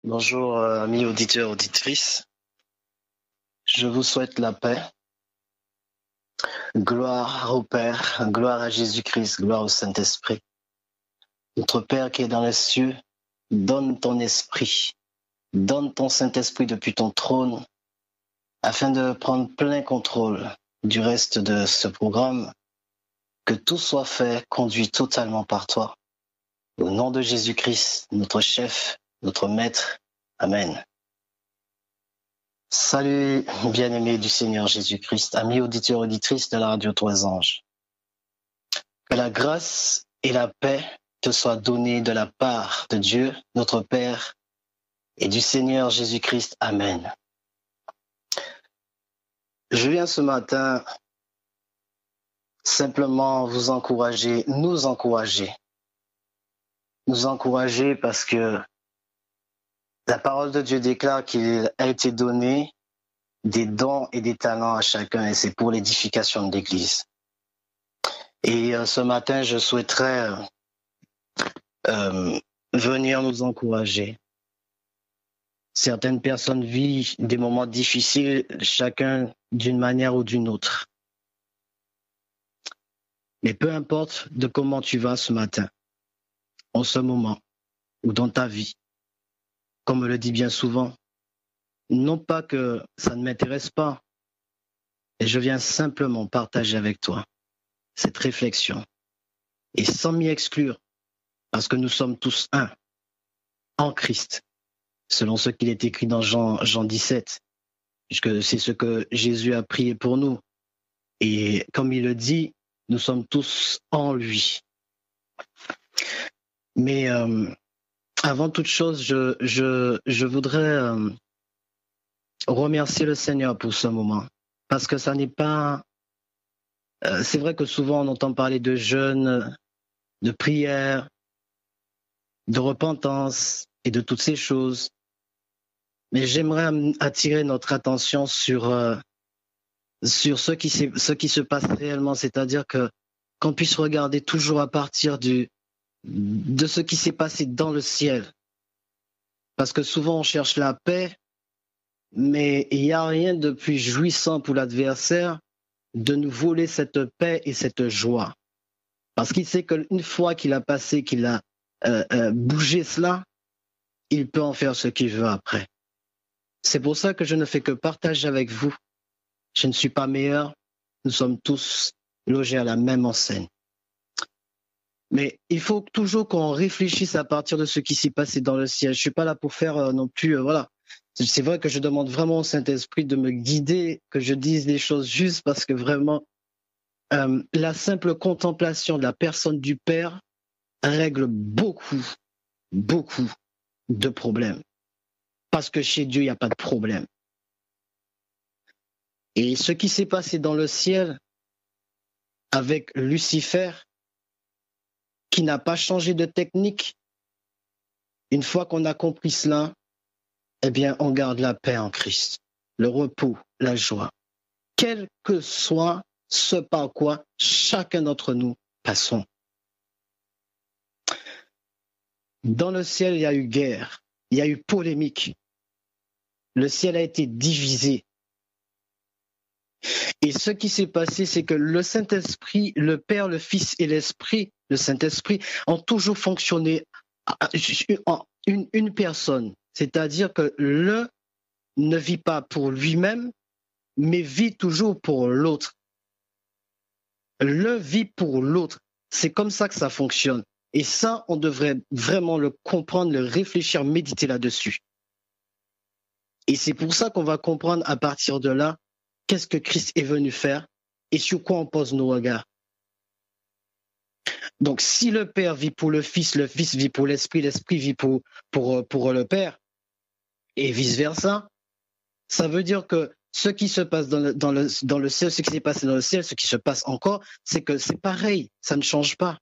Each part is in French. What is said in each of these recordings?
Bonjour, amis auditeurs, auditrices. Je vous souhaite la paix. Gloire au Père, gloire à Jésus-Christ, gloire au Saint-Esprit. Notre Père qui est dans les cieux, donne ton esprit, donne ton Saint-Esprit depuis ton trône, afin de prendre plein contrôle du reste de ce programme, que tout soit fait, conduit totalement par toi. Au nom de Jésus-Christ, notre chef, notre maître. Amen. Salut, bien-aimés du Seigneur Jésus-Christ, amis auditeurs, auditrices de la radio Trois Anges. Que la grâce et la paix te soient données de la part de Dieu, notre Père, et du Seigneur Jésus-Christ. Amen. Je viens ce matin simplement vous encourager, nous encourager parce que la parole de Dieu déclare qu'il a été donné des dons et des talents à chacun et c'est pour l'édification de l'Église. Et ce matin, je souhaiterais venir nous encourager. Certaines personnes vivent des moments difficiles, chacun d'une manière ou d'une autre. Mais peu importe de comment tu vas ce matin, en ce moment ou dans ta vie, comme on le dit bien souvent, non pas que ça ne m'intéresse pas, et je viens simplement partager avec toi cette réflexion, et sans m'y exclure, parce que nous sommes tous un en Christ, selon ce qu'il est écrit dans Jean 17, puisque c'est ce que Jésus a prié pour nous. Et comme il le dit, nous sommes tous en lui. Mais avant toute chose, je voudrais remercier le Seigneur pour ce moment, parce que ça n'est pas... c'est vrai que souvent on entend parler de jeûne, de prière, de repentance et de toutes ces choses, mais j'aimerais attirer notre attention sur ce qui se passe réellement, c'est-à-dire que qu'on puisse regarder toujours à partir de ce qui s'est passé dans le ciel. Parce que souvent on cherche la paix, mais il n'y a rien de plus jouissant pour l'adversaire de nous voler cette paix et cette joie. Parce qu'il sait qu'une fois qu'il a passé, qu'il a bougé cela, il peut en faire ce qu'il veut après. C'est pour ça que je ne fais que partager avec vous. Je ne suis pas meilleur, nous sommes tous logés à la même enseigne. Mais il faut toujours qu'on réfléchisse à partir de ce qui s'est passé dans le ciel. Je ne suis pas là pour faire non plus, voilà. C'est vrai que je demande vraiment au Saint-Esprit de me guider, que je dise des choses justes, parce que vraiment, la simple contemplation de la personne du Père règle beaucoup de problèmes. Parce que chez Dieu, il n'y a pas de problème. Et ce qui s'est passé dans le ciel avec Lucifer, qui n'a pas changé de technique, une fois qu'on a compris cela, eh bien, on garde la paix en Christ, le repos, la joie, quel que soit ce par quoi chacun d'entre nous passons. Dans le ciel, il y a eu guerre, il y a eu polémique. Le ciel a été divisé. Et ce qui s'est passé, c'est que le Saint-Esprit, le Père, le Fils et l'Esprit, le Saint-Esprit, ont toujours fonctionné en une personne. C'est-à-dire que l'un ne vit pas pour lui-même, mais vit toujours pour l'autre. L'un vit pour l'autre. C'est comme ça que ça fonctionne. Et ça, on devrait vraiment le comprendre, le réfléchir, méditer là-dessus. Et c'est pour ça qu'on va comprendre à partir de là qu'est-ce que Christ est venu faire et sur quoi on pose nos regards. Donc, si le Père vit pour le Fils vit pour l'Esprit, l'Esprit vit pour le Père, et vice-versa, ça veut dire que ce qui se passe dans le ciel, ce qui s'est passé dans le ciel, ce qui se passe encore, c'est que c'est pareil, ça ne change pas.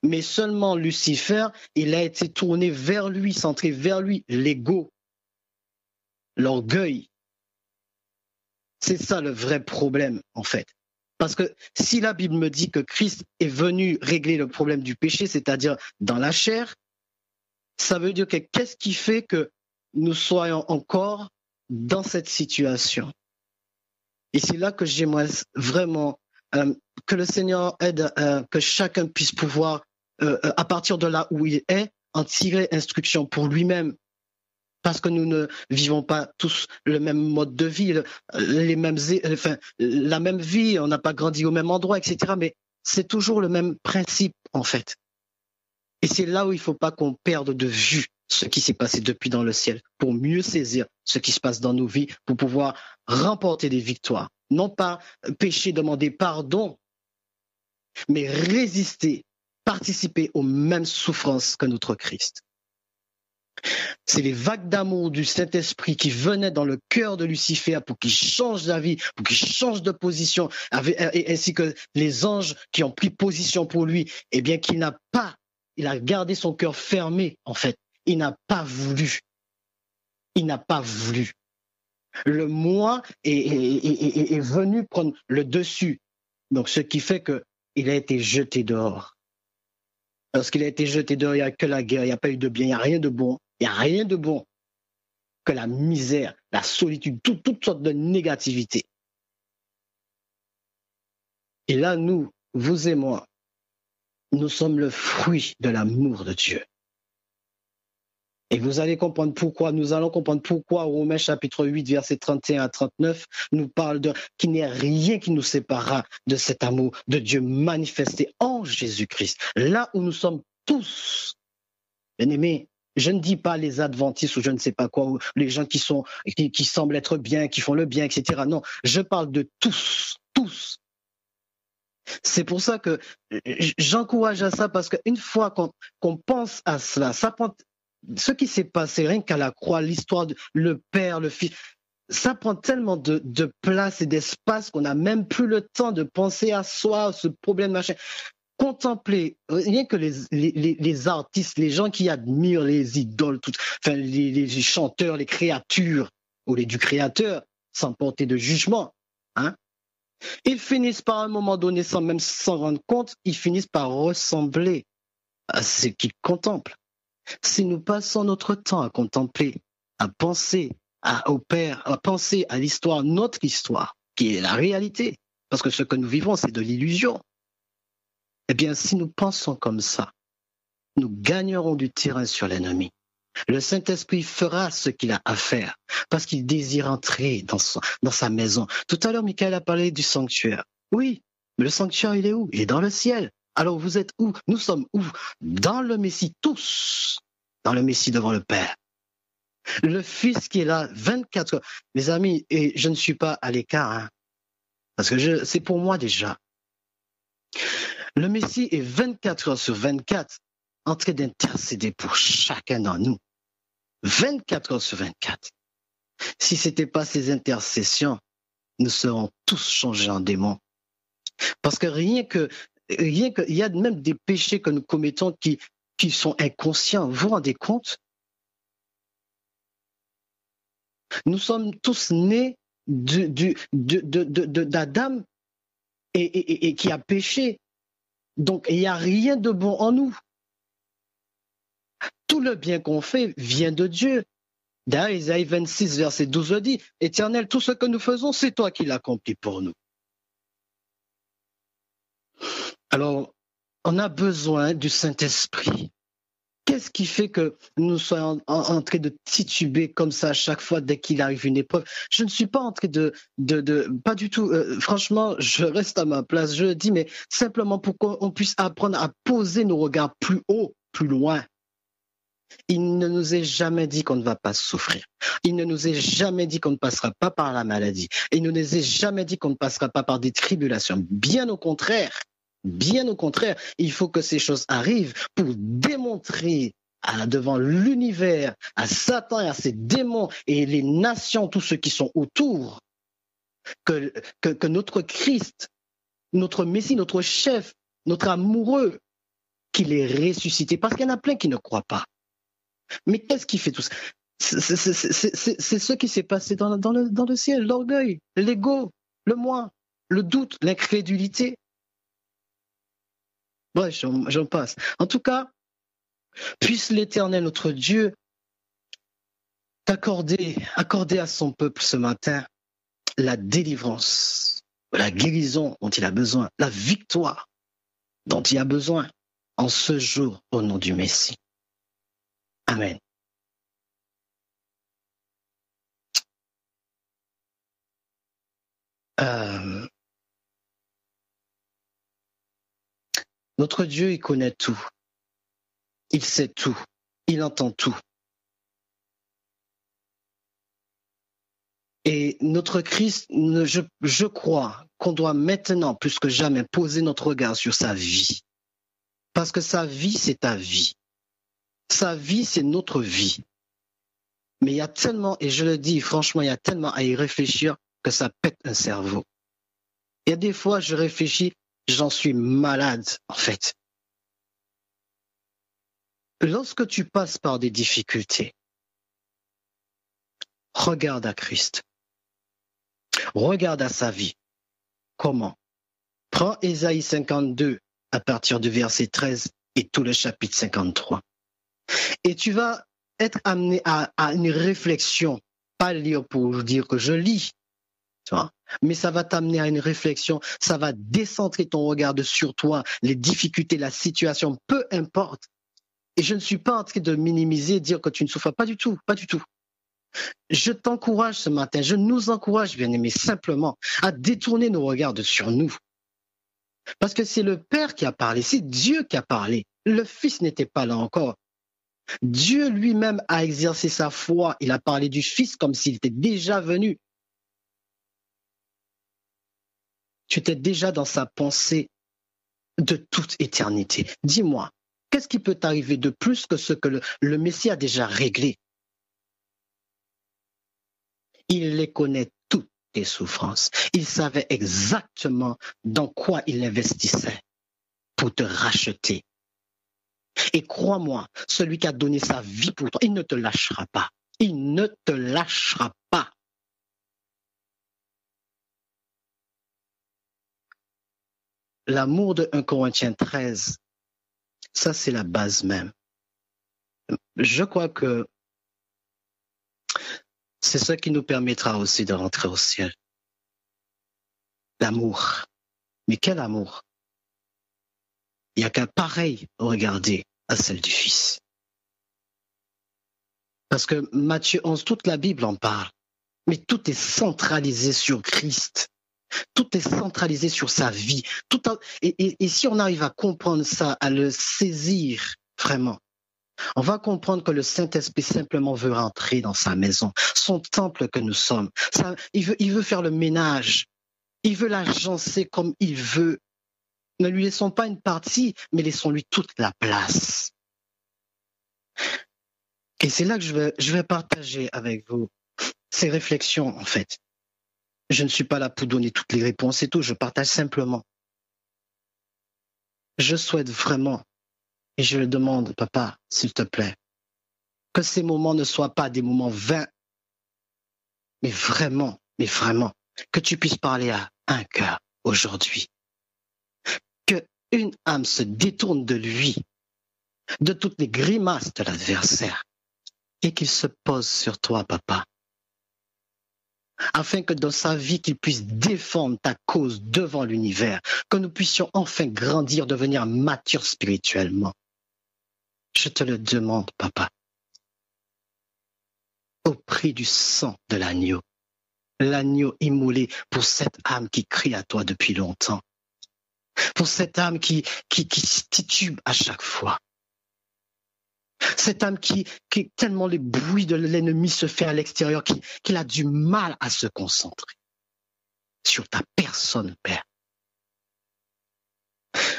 Mais seulement Lucifer, il a été tourné vers lui, centré vers lui, l'ego, l'orgueil. C'est ça le vrai problème, en fait. Parce que si la Bible me dit que Christ est venu régler le problème du péché, c'est-à-dire dans la chair, ça veut dire que qu'est-ce qui fait que nous soyons encore dans cette situation. Et c'est là que j'aimerais vraiment que le Seigneur aide, que chacun puisse pouvoir, à partir de là où il est, en tirer instruction pour lui-même. Parce que nous ne vivons pas tous le même mode de vie, la même vie, on n'a pas grandi au même endroit, etc. Mais c'est toujours le même principe, en fait. Et c'est là où il ne faut pas qu'on perde de vue ce qui s'est passé depuis dans le ciel, pour mieux saisir ce qui se passe dans nos vies, pour pouvoir remporter des victoires. Non pas pécher, demander pardon, mais résister, participer aux mêmes souffrances que notre Christ. C'est les vagues d'amour du Saint-Esprit qui venaient dans le cœur de Lucifer pour qu'il change d'avis, pour qu'il change de position, ainsi que les anges qui ont pris position pour lui, eh bien il a gardé son cœur fermé, en fait. Il n'a pas voulu. Il n'a pas voulu. Le moi est venu prendre le dessus. Donc, ce qui fait qu'il a été jeté dehors. Lorsqu'il a été jeté dehors, il n'y a que la guerre, il n'y a pas eu de bien, il n'y a rien de bon. Il n'y a rien de bon que la misère, la solitude, toutes sortes de négativités. Et là, nous, vous et moi, nous sommes le fruit de l'amour de Dieu. Et vous allez comprendre pourquoi, nous allons comprendre pourquoi Romains chapitre 8, versets 31 à 39, nous parle qu'il n'y a rien qui nous séparera de cet amour de Dieu manifesté en Jésus-Christ. Là où nous sommes tous, bien-aimés, je ne dis pas les adventistes ou je ne sais pas quoi, ou les gens qui semblent être bien, qui font le bien, etc. Non, je parle de tous. C'est pour ça que j'encourage à ça, parce qu'une fois qu'on pense à cela, ce qui s'est passé rien qu'à la croix, l'histoire de le Père, le Fils, ça prend tellement de place et d'espace qu'on n'a même plus le temps de penser à soi, ce problème, machin. Contempler, rien que les artistes, les gens qui admirent les idoles, les chanteurs, les créatures, ou les du créateur, sans porter de jugement, hein, ils finissent par un moment donné, même s'en rendre compte, ils finissent par ressembler à ce qu'ils contemplent. Si nous passons notre temps à contempler, à penser au Père, à penser à l'histoire, notre histoire, qui est la réalité, parce que ce que nous vivons, c'est de l'illusion. Eh bien, si nous pensons comme ça, nous gagnerons du terrain sur l'ennemi. Le Saint-Esprit fera ce qu'il a à faire, parce qu'il désire entrer dans sa maison. Tout à l'heure, Michael a parlé du sanctuaire. Oui, mais le sanctuaire, il est où? Il est dans le ciel. Alors, vous êtes où? Nous sommes où? Dans le Messie, tous. Dans le Messie devant le Père. Le Fils qui est là 24 heures. Mes amis, et je ne suis pas à l'écart, hein, parce que c'est pour moi déjà. Le Messie est 24 heures sur 24 en train d'intercéder pour chacun d'entre nous. 24 heures sur 24. Si ce n'était pas ces intercessions, nous serons tous changés en démons. Parce que il y a même des péchés que nous commettons qui sont inconscients. Vous vous rendez compte? Nous sommes tous nés d'Adam et qui a péché. Donc, il n'y a rien de bon en nous. Tout le bien qu'on fait vient de Dieu. D'ailleurs, Isaïe 26, verset 12 le dit, « Éternel, tout ce que nous faisons, c'est toi qui l'accomplis pour nous. » Alors, on a besoin du Saint-Esprit. Qu'est-ce qui fait que nous soyons en train de tituber comme ça à chaque fois dès qu'il arrive une épreuve? Je ne suis pas en train pas du tout, franchement, je reste à ma place, je le dis, mais simplement pour qu'on puisse apprendre à poser nos regards plus haut, plus loin. Il ne nous est jamais dit qu'on ne va pas souffrir. Il ne nous est jamais dit qu'on ne passera pas par la maladie. Il ne nous est jamais dit qu'on ne passera pas par des tribulations. Bien au contraire. Bien au contraire, il faut que ces choses arrivent pour démontrer devant l'univers, à Satan et à ses démons et les nations, tous ceux qui sont autour, que notre Christ, notre Messie, notre chef, notre amoureux, qu'il est ressuscité. Parce qu'il y en a plein qui ne croient pas. Mais qu'est-ce qui fait tout ça? C'est ce qui s'est passé dans le ciel, l'orgueil, l'ego, le moi, le doute, l'incrédulité. Bref, j'en passe. En tout cas, puisse l'Éternel, notre Dieu, d'accorder à son peuple ce matin la délivrance, la guérison dont il a besoin, la victoire dont il a besoin en ce jour au nom du Messie. Amen. Notre Dieu, il connaît tout. Il sait tout. Il entend tout. Et notre Christ, je crois qu'on doit maintenant, plus que jamais, poser notre regard sur sa vie. Parce que sa vie, c'est ta vie. Sa vie, c'est notre vie. Mais il y a tellement, et je le dis franchement, il y a tellement à y réfléchir que ça pète un cerveau. Il y a des fois, je réfléchis, j'en suis malade, en fait. Lorsque tu passes par des difficultés, regarde à Christ. Regarde à sa vie. Comment? Prends Ésaïe 52 à partir du verset 13 et tout le chapitre 53. Et tu vas être amené à une réflexion, pas lire pour dire que je lis, tu vois, mais ça va t'amener à une réflexion, ça va décentrer ton regard sur toi, les difficultés, la situation, peu importe. Et je ne suis pas en train de minimiser, dire que tu ne souffres pas du tout, pas du tout. Je t'encourage ce matin, je nous encourage, bien-aimés, simplement à détourner nos regards sur nous. Parce que c'est le Père qui a parlé, c'est Dieu qui a parlé. Le Fils n'était pas là encore. Dieu lui-même a exercé sa foi. Il a parlé du Fils comme s'il était déjà venu. Tu étais déjà dans sa pensée de toute éternité. Dis-moi, qu'est-ce qui peut t'arriver de plus que ce que le Messie a déjà réglé? Il les connaît toutes tes souffrances. Il savait exactement dans quoi il investissait pour te racheter. Et crois-moi, celui qui a donné sa vie pour toi, il ne te lâchera pas. Il ne te lâchera pas. L'amour de 1 Corinthiens 13, ça c'est la base même. Je crois que c'est ce qui nous permettra aussi de rentrer au ciel. L'amour. Mais quel amour? Il n'y a qu'un pareil regarder à celle du Fils. Parce que Matthieu 11, toute la Bible en parle. Mais tout est centralisé sur Christ. Tout est centralisé sur sa vie. Et si on arrive à comprendre ça, à le saisir vraiment, on va comprendre que le Saint-Esprit simplement veut rentrer dans sa maison, son temple que nous sommes. Il veut faire le ménage. Il veut l'agencer comme il veut. Ne lui laissons pas une partie, mais laissons-lui toute la place. Et c'est là que je vais partager avec vous ces réflexions, en fait. Je ne suis pas là pour donner toutes les réponses et tout, je partage simplement. Je souhaite vraiment, et je le demande, papa, s'il te plaît, que ces moments ne soient pas des moments vains, mais vraiment, que tu puisses parler à un cœur aujourd'hui. Que une âme se détourne de lui, de toutes les grimaces de l'adversaire, et qu'il se pose sur toi, papa, afin que dans sa vie, qu'il puisse défendre ta cause devant l'univers, que nous puissions enfin grandir, devenir matures spirituellement. Je te le demande, papa, au prix du sang de l'agneau, l'agneau immolé pour cette âme qui crie à toi depuis longtemps, pour cette âme qui titube à chaque fois. Cette âme qui tellement les bruits de l'ennemi se fait à l'extérieur qu'il a du mal à se concentrer sur ta personne, Père.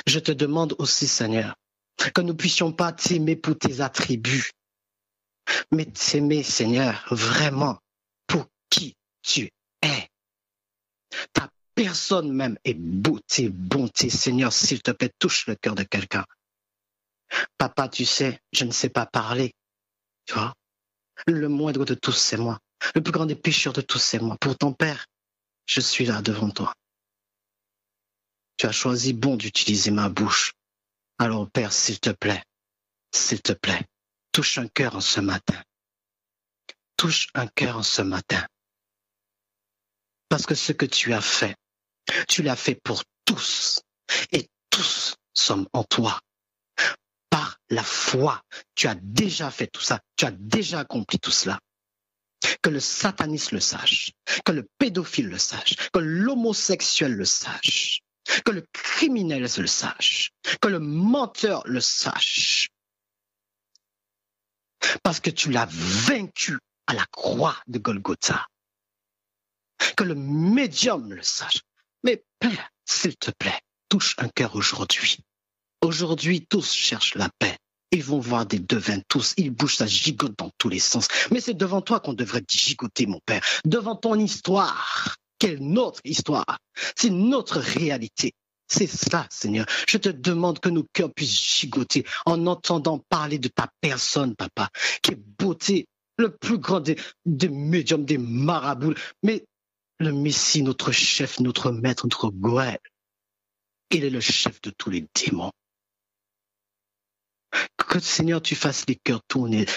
Je te demande aussi, Seigneur, que nous ne puissions pas t'aimer pour tes attributs, mais t'aimer, Seigneur, vraiment pour qui tu es. Ta personne même est beauté, bonté. Seigneur, s'il te plaît, touche le cœur de quelqu'un. Papa, tu sais, je ne sais pas parler, tu vois. Le moindre de tous, c'est moi. Le plus grand des pécheurs de tous, c'est moi. Pour ton Père, je suis là devant toi. Tu as choisi bon d'utiliser ma bouche. Alors, Père, s'il te plaît, touche un cœur en ce matin. touche un cœur ce matin. Parce que ce que tu as fait, tu l'as fait pour tous. Et tous sommes en toi. Par la foi, tu as déjà fait tout ça. Tu as déjà accompli tout cela. Que le sataniste le sache, que le pédophile le sache, que l'homosexuel le sache, que le criminel le sache, que le menteur le sache. Parce que tu l'as vaincu à la croix de Golgotha. Que le médium le sache. Mais Père, s'il te plaît, touche un cœur aujourd'hui. Aujourd'hui, tous cherchent la paix. Ils vont voir des devins tous, ils bougent, ça gigote dans tous les sens. Mais c'est devant toi qu'on devrait gigoter, mon Père. Devant ton histoire, quelle notre histoire. C'est notre réalité. C'est cela, Seigneur. Je te demande que nos cœurs puissent gigoter en entendant parler de ta personne, Papa, qui est beauté, le plus grand des médiums, des marabouts, mais le Messie, notre chef, notre maître, notre Goël. Il est le chef de tous les démons. Que, Seigneur, tu fasses les cœurs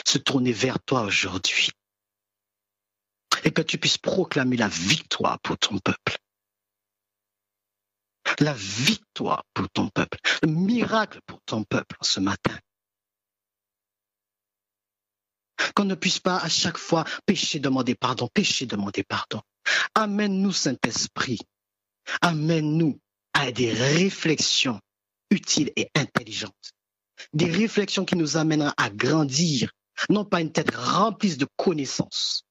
se tourner vers toi aujourd'hui. Et que tu puisses proclamer la victoire pour ton peuple. La victoire pour ton peuple. Le miracle pour ton peuple ce matin. Qu'on ne puisse pas à chaque fois pécher, demander pardon, pécher, demander pardon. Amène-nous, Saint-Esprit. Amène-nous à des réflexions utiles et intelligentes. Des réflexions qui nous amèneront à grandir, non pas une tête remplie de connaissances,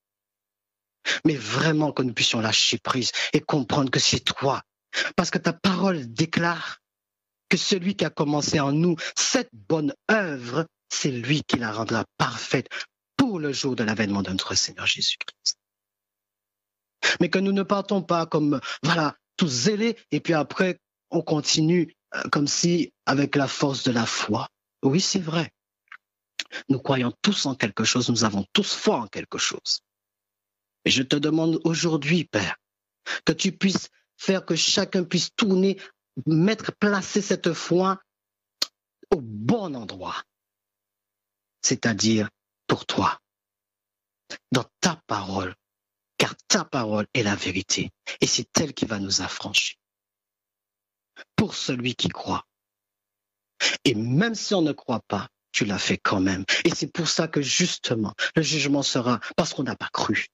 mais vraiment que nous puissions lâcher prise et comprendre que c'est toi. Parce que ta parole déclare que celui qui a commencé en nous cette bonne œuvre, c'est lui qui la rendra parfaite pour le jour de l'avènement de notre Seigneur Jésus-Christ. Mais que nous ne partons pas comme, voilà, tous zélés, et puis après, on continue comme si avec la force de la foi. Oui, c'est vrai. Nous croyons tous en quelque chose, nous avons tous foi en quelque chose. Et je te demande aujourd'hui, Père, que tu puisses faire que chacun puisse tourner, placer cette foi au bon endroit. C'est-à-dire pour toi, dans ta parole, car ta parole est la vérité et c'est elle qui va nous affranchir. Pour celui qui croit. Et même si on ne croit pas, tu l'as fait quand même. Et c'est pour ça que justement, le jugement sera parce qu'on n'a pas cru.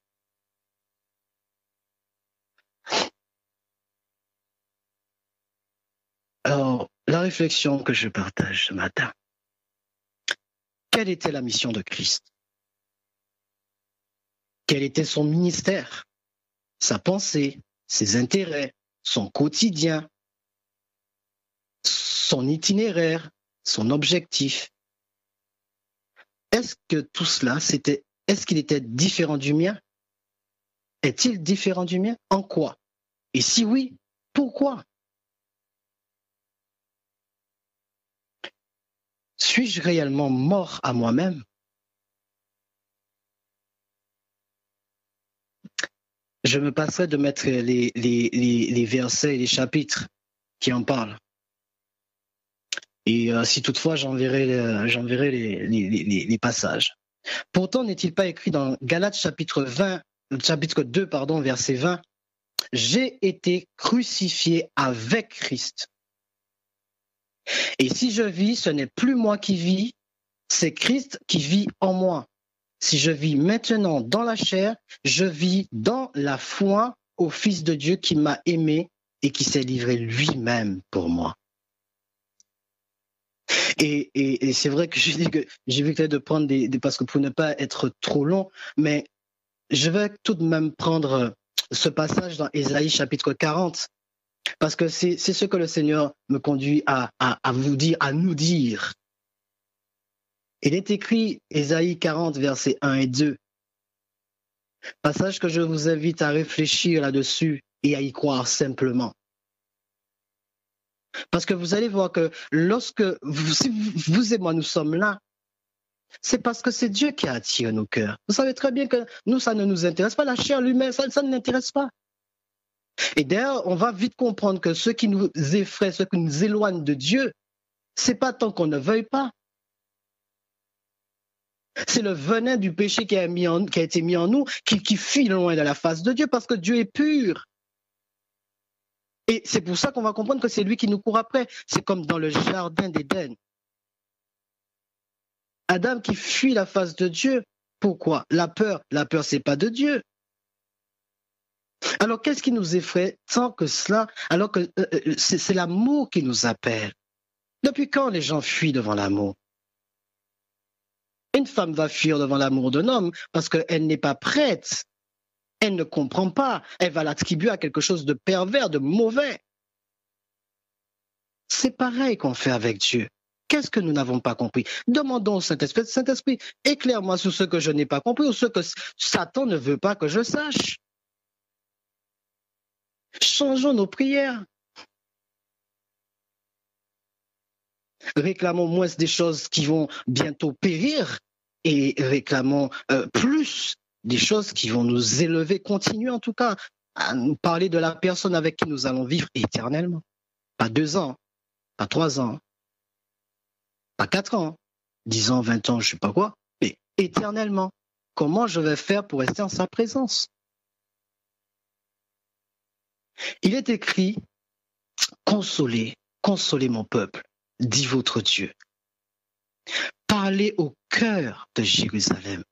Alors, la réflexion que je partage ce matin, quelle était la mission de Christ? Quel était son ministère, sa pensée, ses intérêts, son quotidien, son itinéraire, son objectif? Est-ce que tout cela, est-ce qu'il était différent du mien? Est-il différent du mien? En quoi? Et si oui, pourquoi? Suis-je réellement mort à moi-même? Je me passerai de mettre les versets et les chapitres qui en parlent. Et si toutefois j'enverrai les passages. Pourtant, n'est-il pas écrit dans Galates chapitre 2, verset 20, « J'ai été crucifié avec Christ. Et si je vis, ce n'est plus moi qui vis, c'est Christ qui vit en moi. Si je vis maintenant dans la chair, je vis dans la foi au Fils de Dieu qui m'a aimé et qui s'est livré lui-même pour moi. » Et c'est vrai que j'ai vu de prendre parce que pour ne pas être trop long, mais je vais tout de même prendre ce passage dans Ésaïe chapitre 40, parce que c'est ce que le Seigneur me conduit à vous dire, à nous dire. Il est écrit Ésaïe 40, versets 1 et 2. Passage que je vous invite à réfléchir là-dessus et à y croire simplement. Parce que vous allez voir que lorsque si vous et moi nous sommes là, c'est parce que c'est Dieu qui a attiré nos cœurs. Vous savez très bien que nous, ça ne nous intéresse pas, la chair l'humain, ça ne l'intéresse pas. Et d'ailleurs, on va vite comprendre que ce qui nous effraie, ce qui nous éloigne de Dieu, c'est pas tant qu'on ne veuille pas. C'est le venin du péché qui a été mis en nous, qui fuit loin de la face de Dieu, parce que Dieu est pur. Et c'est pour ça qu'on va comprendre que c'est lui qui nous court après. C'est comme dans le jardin d'Éden. Adam qui fuit la face de Dieu. Pourquoi? La peur, c'est pas de Dieu. Alors qu'est-ce qui nous effraie tant que cela? Alors que c'est l'amour qui nous appelle. Depuis quand les gens fuient devant l'amour? Une femme va fuir devant l'amour d'un homme parce qu'elle n'est pas prête. Elle ne comprend pas. Elle va l'attribuer à quelque chose de pervers, de mauvais. C'est pareil qu'on fait avec Dieu. Qu'est-ce que nous n'avons pas compris? Demandons au Saint-Esprit, Saint-Esprit, éclaire-moi sur ce que je n'ai pas compris ou ce que Satan ne veut pas que je sache. Changeons nos prières. Réclamons moins des choses qui vont bientôt périr et réclamons plus des choses qui vont nous élever, continuer en tout cas à nous parler de la personne avec qui nous allons vivre éternellement. Pas 2 ans, pas 3 ans, pas 4 ans, 10 ans, 20 ans, je ne sais pas quoi, mais éternellement. Comment je vais faire pour rester en sa présence? Il est écrit, consolez mon peuple, dit votre Dieu. Parlez au cœur de Jérusalem.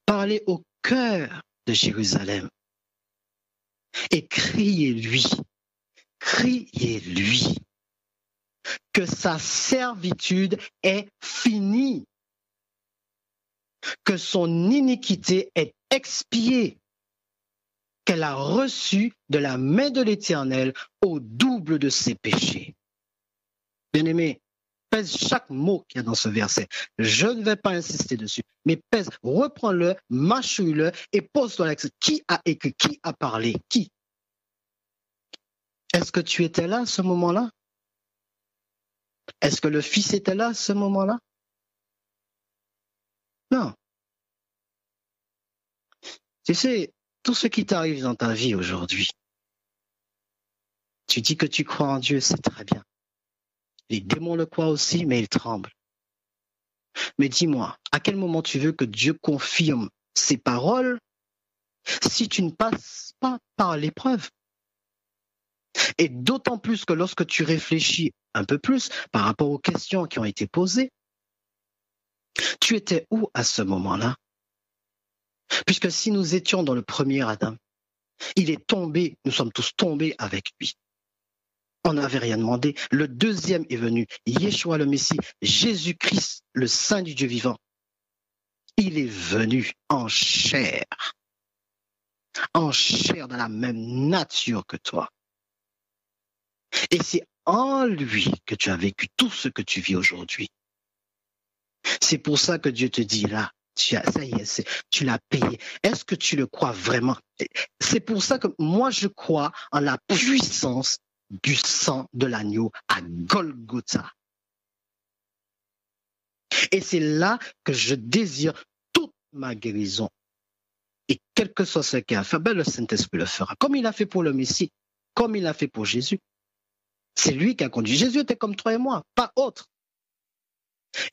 Parlez au cœur de Jérusalem. Et criez-lui que sa servitude est finie, que son iniquité est expiée, qu'elle a reçu de la main de l'Éternel au double de ses péchés. Bien-aimé, pèse chaque mot qu'il y a dans ce verset. Je ne vais pas insister dessus, mais pèse, reprends-le, mâchouille-le et pose-toi la question. Qui a écrit? Qui a parlé? Qui? Est-ce que tu étais là à ce moment-là? Est-ce que le Fils était là à ce moment-là? Non. Tu sais, tout ce qui t'arrive dans ta vie aujourd'hui, tu dis que tu crois en Dieu, c'est très bien. Les démons le croient aussi, mais ils tremblent. Mais dis-moi, à quel moment tu veux que Dieu confirme ses paroles si tu ne passes pas par l'épreuve? Et d'autant plus que lorsque tu réfléchis un peu plus par rapport aux questions qui ont été posées, tu étais où à ce moment-là? Puisque si nous étions dans le premier Adam, il est tombé, nous sommes tous tombés avec lui. On n'avait rien demandé. Le deuxième est venu, Yeshua le Messie, Jésus-Christ, le Saint du Dieu vivant. Il est venu en chair dans la même nature que toi. Et c'est en lui que tu as vécu tout ce que tu vis aujourd'hui. C'est pour ça que Dieu te dit là, ça y est, tu l'as payé. Est-ce que tu le crois vraiment? C'est pour ça que moi je crois en la puissance du sang de l'agneau à Golgotha. Et c'est là que je désire toute ma guérison. Et quel que soit ce qu'il a fait, ben le Saint-Esprit le fera. Comme il a fait pour le Messie, comme il a fait pour Jésus. C'est lui qui a conduit. Jésus était comme toi et moi, pas autre.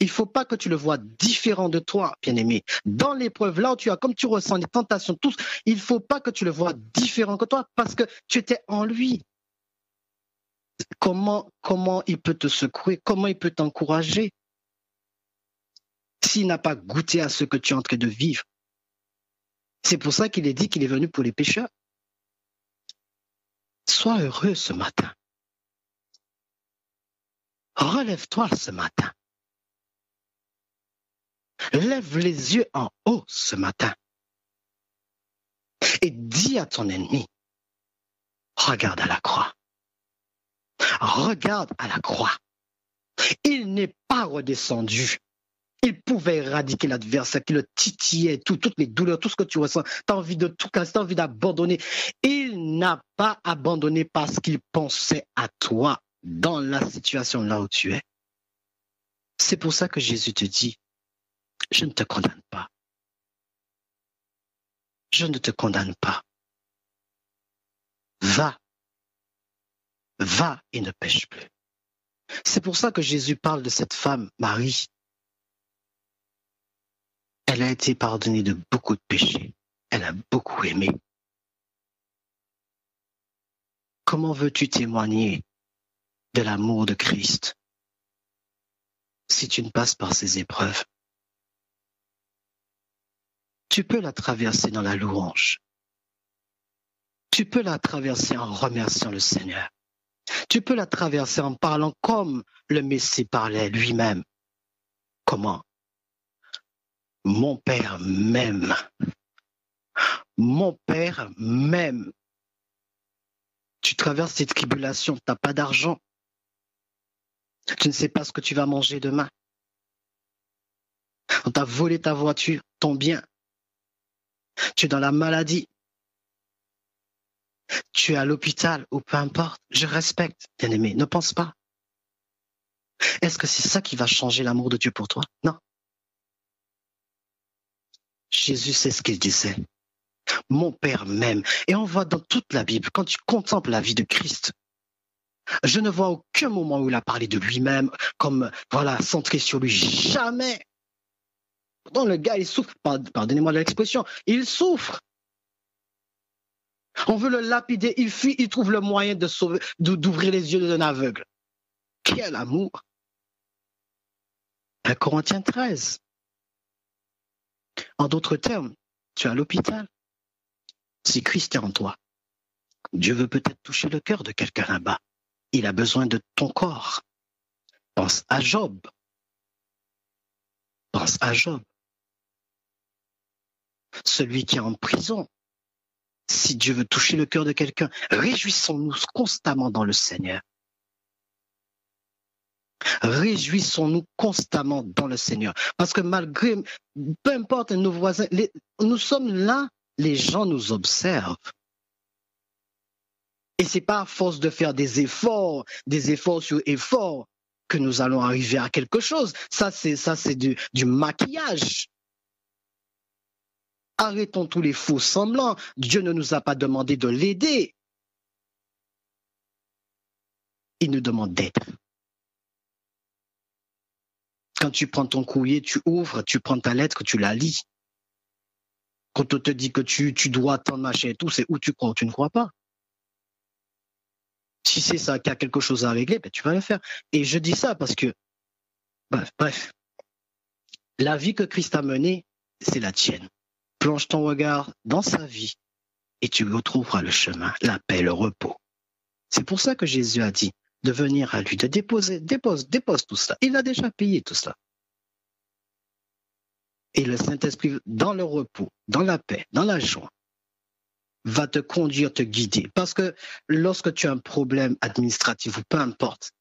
Il ne faut pas que tu le vois différent de toi, bien-aimé. Dans l'épreuve, là où tu as, comme tu ressens les tentations, tous, il ne faut pas que tu le vois différent que toi parce que tu étais en lui. Comment il peut te secouer? Comment il peut t'encourager s'il n'a pas goûté à ce que tu es en train de vivre? C'est pour ça qu'il est dit qu'il est venu pour les pécheurs. Sois heureux ce matin. Relève-toi ce matin. Lève les yeux en haut ce matin. Et dis à ton ennemi, regarde à la croix. Regarde à la croix. Il n'est pas redescendu. Il pouvait éradiquer l'adversaire qui le titillait, toutes les douleurs, tout ce que tu ressens. Tu as envie de tout casser, tu as envie d'abandonner. Il n'a pas abandonné parce qu'il pensait à toi dans la situation là où tu es. C'est pour ça que Jésus te dit, je ne te condamne pas. Je ne te condamne pas. Va et ne pêche plus. C'est pour ça que Jésus parle de cette femme, Marie. Elle a été pardonnée de beaucoup de péchés. Elle a beaucoup aimé. Comment veux-tu témoigner de l'amour de Christ si tu ne passes par ces épreuves? Tu peux la traverser dans la louange. Tu peux la traverser en remerciant le Seigneur. Tu peux la traverser en parlant comme le Messie parlait lui-même. Comment? Mon Père m'aime. Mon Père m'aime. Tu traverses cette tribulation, tu n'as pas d'argent. Tu ne sais pas ce que tu vas manger demain. On t'a volé ta voiture, ton bien. Tu es dans la maladie. Tu es à l'hôpital ou peu importe. Je respecte, bien-aimé. Ne pense pas. Est-ce que c'est ça qui va changer l'amour de Dieu pour toi? Non. Jésus sait ce qu'il disait. Mon Père m'aime. Et on voit dans toute la Bible, quand tu contemples la vie de Christ, je ne vois aucun moment où il a parlé de lui-même comme, voilà, centré sur lui. Jamais. Pourtant, le gars, il souffre. Pardonnez-moi de l'expression. Il souffre. On veut le lapider. Il fuit. Il trouve le moyen de sauver, d'ouvrir les yeux d'un aveugle. Quel amour. 1 Corinthiens 13. En d'autres termes, tu es à l'hôpital. Si Christ est en toi, Dieu veut peut-être toucher le cœur de quelqu'un là-bas. Il a besoin de ton corps. Pense à Job. Pense à Job. Celui qui est en prison. Si Dieu veut toucher le cœur de quelqu'un, réjouissons-nous constamment dans le Seigneur. Réjouissons-nous constamment dans le Seigneur. Parce que malgré, peu importe nos voisins, nous sommes là, les gens nous observent. Et c'est pas à force de faire des efforts sur efforts, que nous allons arriver à quelque chose. Ça, c'est du maquillage. Arrêtons tous les faux semblants. Dieu ne nous a pas demandé de l'aider. Il nous demande d'être. Quand tu prends ton courrier, tu ouvres, tu prends ta lettre, tu la lis. Quand on te dit que tu dois attendre machin et tout, c'est où tu crois ou tu ne crois pas. Si c'est ça, qu'il y a quelque chose à régler, ben tu vas le faire. Et je dis ça parce que, bref, la vie que Christ a menée, c'est la tienne. Plonge ton regard dans sa vie et tu retrouveras le chemin, la paix, le repos. C'est pour ça que Jésus a dit de venir à lui, de dépose tout cela. Il a déjà payé tout cela. Et le Saint-Esprit, dans le repos, dans la paix, dans la joie, va te conduire, te guider. Parce que lorsque tu as un problème administratif ou peu importe,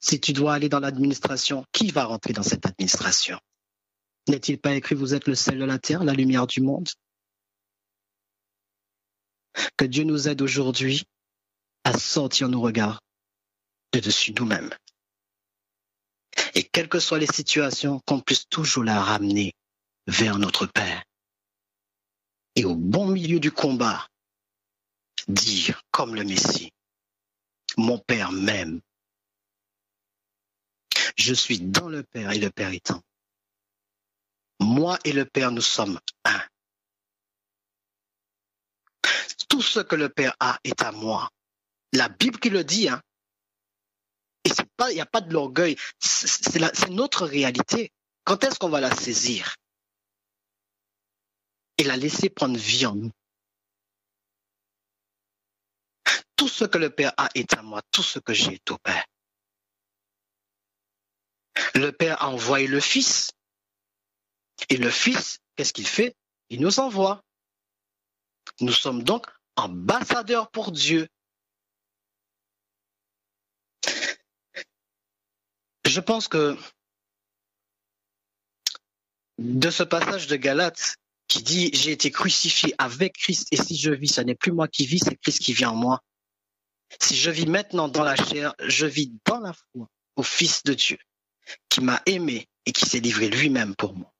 si tu dois aller dans l'administration, qui va rentrer dans cette administration? N'est-il pas écrit, vous êtes le sel de la terre, la lumière du monde? Que Dieu nous aide aujourd'hui à sortir nos regards de dessus nous-mêmes. Et quelles que soient les situations, qu'on puisse toujours la ramener vers notre Père. Et au bon milieu du combat, dire comme le Messie, mon Père m'aime. Je suis dans le Père et le Père est en. Moi et le Père, nous sommes un. Tout ce que le Père a est à moi. La Bible qui le dit, hein. Et il n'y a pas de l'orgueil. C'est notre réalité. Quand est-ce qu'on va la saisir? Et la laisser prendre vie en nous. Tout ce que le Père a est à moi. Tout ce que j'ai est au Père. Le Père a envoyé le Fils. Et le Fils, qu'est-ce qu'il fait? Il nous envoie. Nous sommes donc ambassadeurs pour Dieu. Je pense que de ce passage de Galates qui dit « J'ai été crucifié avec Christ et si je vis, ce n'est plus moi qui vis, c'est Christ qui vit en moi. Si je vis maintenant dans la chair, je vis dans la foi au Fils de Dieu qui m'a aimé et qui s'est livré lui-même pour moi. »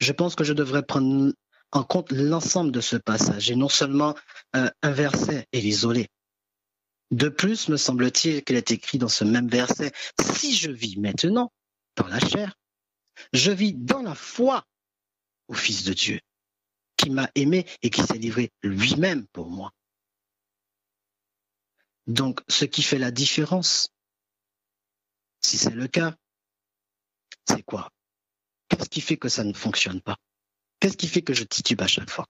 Je pense que je devrais prendre en compte l'ensemble de ce passage et non seulement un verset et l'isoler. De plus, me semble-t-il qu'il est écrit dans ce même verset, si je vis maintenant dans la chair, Je vis dans la foi au Fils de Dieu, qui m'a aimé et qui s'est livré lui-même pour moi. Donc, ce qui fait la différence, si c'est le cas, c'est quoi? Qu'est-ce qui fait que ça ne fonctionne pas? Qu'est-ce qui fait que je titube à chaque fois?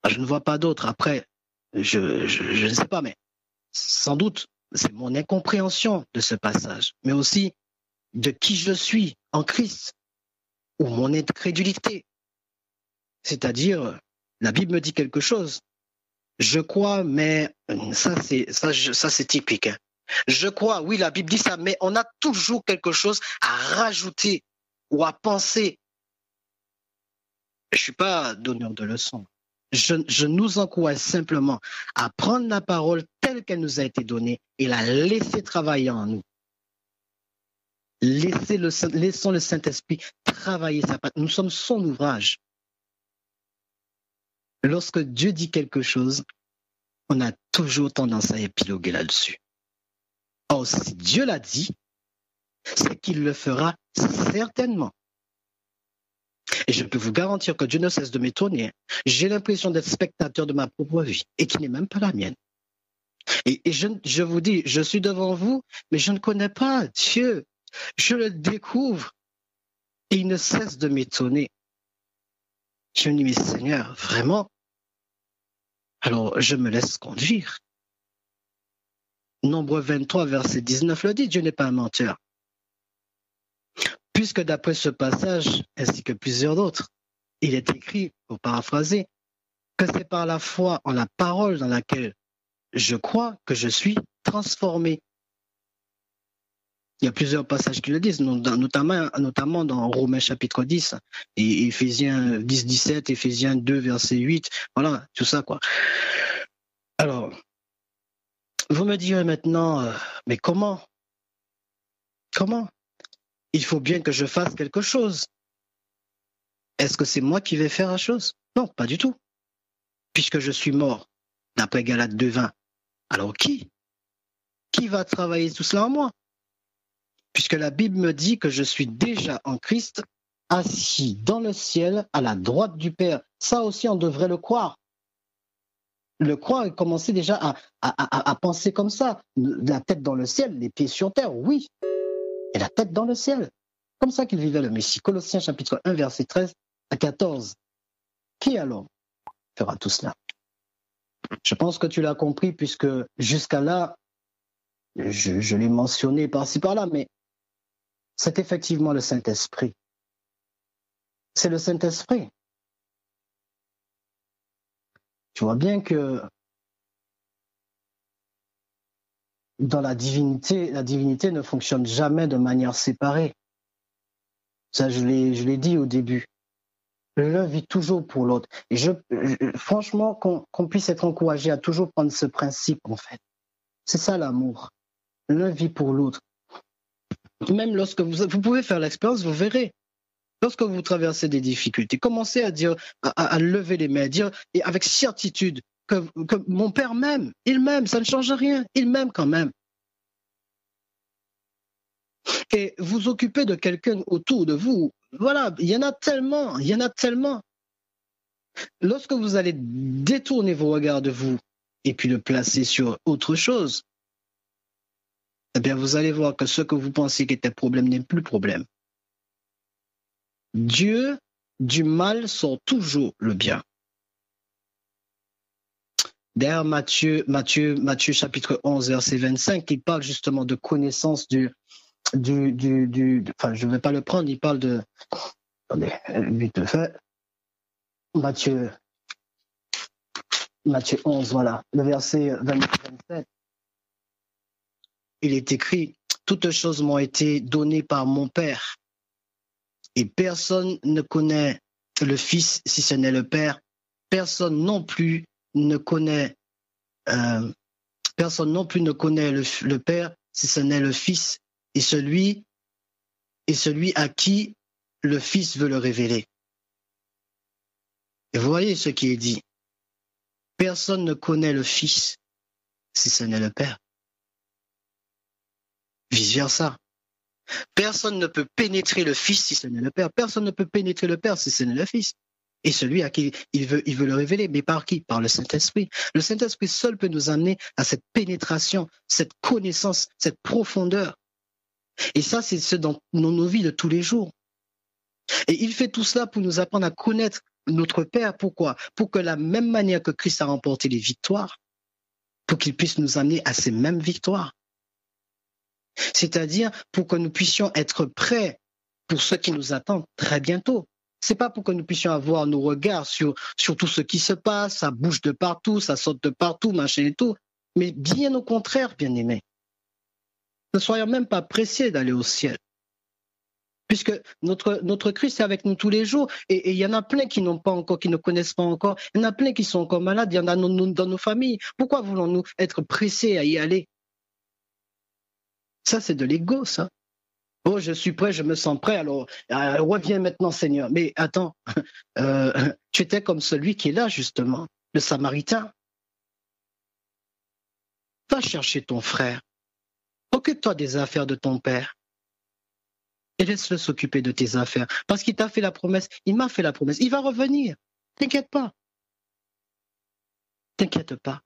Je ne vois pas d'autre. Après, je ne sais pas, mais sans doute, c'est mon incompréhension de ce passage, mais aussi de qui je suis en Christ, ou mon incrédulité. C'est-à-dire, la Bible me dit quelque chose. Je crois, mais ça c'est typique. Hein. Je crois, oui, la Bible dit ça, mais on a toujours quelque chose à rajouter ou à penser. Je ne suis pas donneur de leçons. Je nous encourage simplement à prendre la parole telle qu'elle nous a été donnée et la laisser travailler en nous. Laissons le Saint-Esprit travailler sa patte. Nous sommes son ouvrage. Lorsque Dieu dit quelque chose, on a toujours tendance à épiloguer là-dessus. Or, si Dieu l'a dit, c'est qu'il le fera certainement. Et je peux vous garantir que Dieu ne cesse de m'étonner. J'ai l'impression d'être spectateur de ma propre vie et qui n'est même pas la mienne. Et je vous dis, je suis devant vous, mais je ne connais pas Dieu. Je le découvre et il ne cesse de m'étonner. Je me dis, mais Seigneur, vraiment? Alors, je me laisse conduire. Nombre 23, verset 19 le dit, Dieu n'est pas un menteur. Puisque d'après ce passage, ainsi que plusieurs d'autres, il est écrit, pour paraphraser, que c'est par la foi en la parole dans laquelle je crois que je suis transformé. Il y a plusieurs passages qui le disent, notamment dans Romains chapitre 10 et Éphésiens 10, 17, Éphésiens 2, verset 8, voilà, tout ça quoi. Alors, vous me direz maintenant, mais comment? Il faut bien que je fasse quelque chose. Est-ce que c'est moi qui vais faire la chose? Non, pas du tout. Puisque je suis mort, d'après Galates 2:20. Alors qui va travailler tout cela en moi? Puisque la Bible me dit que je suis déjà en Christ, assis dans le ciel, à la droite du Père. Ça aussi, on devrait le croire. Le croire et commencer déjà à penser comme ça. La tête dans le ciel, les pieds sur terre, oui. Et la tête dans le ciel. Comme ça qu'il vivait le Messie. Colossiens chapitre 1, verset 13 à 14. Qui alors fera tout cela? Je pense que tu l'as compris puisque jusqu'à là, je l'ai mentionné par-ci par-là, mais c'est effectivement le Saint-Esprit. C'est le Saint-Esprit. Tu vois bien que dans la divinité ne fonctionne jamais de manière séparée. Ça, je l'ai dit au début. L'un vit toujours pour l'autre. Et franchement, qu'on puisse être encouragé à toujours prendre ce principe, en fait. C'est ça l'amour. L'un vit pour l'autre. Même lorsque vous pouvez faire l'expérience, vous verrez. Lorsque vous traversez des difficultés, commencez à dire, à lever les mains, à dire, et avec certitude, que mon Père m'aime, il m'aime, ça ne change rien, il m'aime quand même. Et vous occupez de quelqu'un autour de vous, voilà, il y en a tellement. Lorsque vous allez détourner vos regards de vous et puis le placer sur autre chose, eh bien vous allez voir que ce que vous pensiez qui était problème n'est plus problème. Dieu, du mal sort toujours le bien. D'ailleurs, Matthieu chapitre 11, verset 25, il parle justement de connaissance enfin, je ne vais pas le prendre, il parle de, attendez, vite fait, Matthieu 11, voilà, le verset 27, il est écrit, toutes choses m'ont été données par mon Père, et personne ne connaît le Fils si ce n'est le Père, personne non plus ne connaît le Père si ce n'est le Fils et celui à qui le Fils veut le révéler. Et vous voyez ce qui est dit. Personne ne connaît le Fils si ce n'est le Père. Vice versa. Personne ne peut pénétrer le Fils si ce n'est le Père. Personne ne peut pénétrer le Père si ce n'est le Fils. Et celui à qui il veut le révéler. Mais par qui? Par le Saint-Esprit. Le Saint-Esprit seul peut nous amener à cette pénétration, cette connaissance, cette profondeur. Et ça, c'est ce dans nos vies de tous les jours. Et il fait tout cela pour nous apprendre à connaître notre Père. Pourquoi? Pour que la même manière que Christ a remporté les victoires, pour qu'il puisse nous amener à ces mêmes victoires. C'est-à-dire pour que nous puissions être prêts pour ce qui nous attend très bientôt. C'est pas pour que nous puissions avoir nos regards sur tout ce qui se passe, ça bouge de partout, ça saute de partout, machin et tout. Mais bien au contraire, bien-aimés. Ne soyons même pas pressés d'aller au ciel. Puisque notre Christ est avec nous tous les jours, et il y en a plein qui n'ont pas encore, qui ne connaissent pas encore, il y en a plein qui sont encore malades, il y en a dans nos familles. Pourquoi voulons-nous être pressés à y aller? Ça, c'est de l'ego, ça. Oh, je suis prêt, je me sens prêt, alors reviens maintenant, Seigneur. Mais attends, tu étais comme celui qui est là, justement, le Samaritain. Va chercher ton frère. Occupe-toi des affaires de ton père. Et laisse-le s'occuper de tes affaires. Parce qu'il t'a fait la promesse, il m'a fait la promesse. Il va revenir. T'inquiète pas. T'inquiète pas.